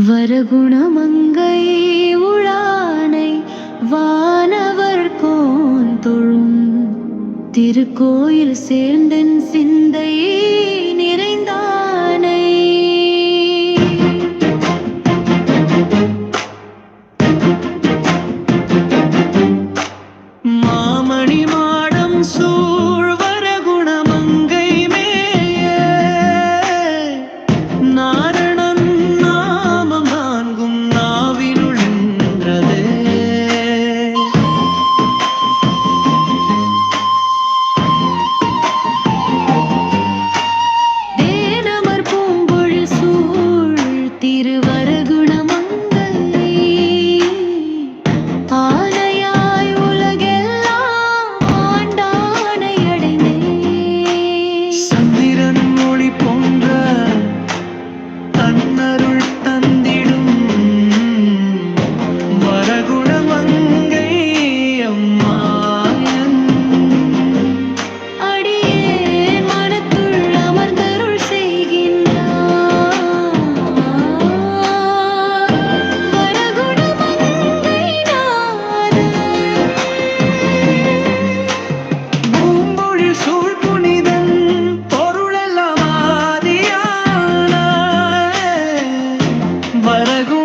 வரகுணமங்கை உளானை வானவர் கோன் தொழும் திருக்கோயில் சேர்ந்தன் சிந்தை நிறைந்தானை. மாமணி மாடம் சூழ் வரகுணமங்கை மேய நாரணன் நாமம் நான்கும் நாவினுள் நின்றதே. தேனமர் பூம்பொழில் சூழ் திருவரகுணமங்கை ஆனையாய் உலகெல்லாம் ஆண்டானை அடைந்தே. சந்திரன் மொழி போன்ற தன்னருள் தந்திடும் வரகுணமங்கை அம்மாயன் அடியேன் மனத்துள் அமர்ந்தருள் செய்கின்றார். வரகுணமங்கை நாதன் பூம்பொழில் சூழ் புனிதன் பொருளெல்லாம் ஆதியான வரகுணமங்கை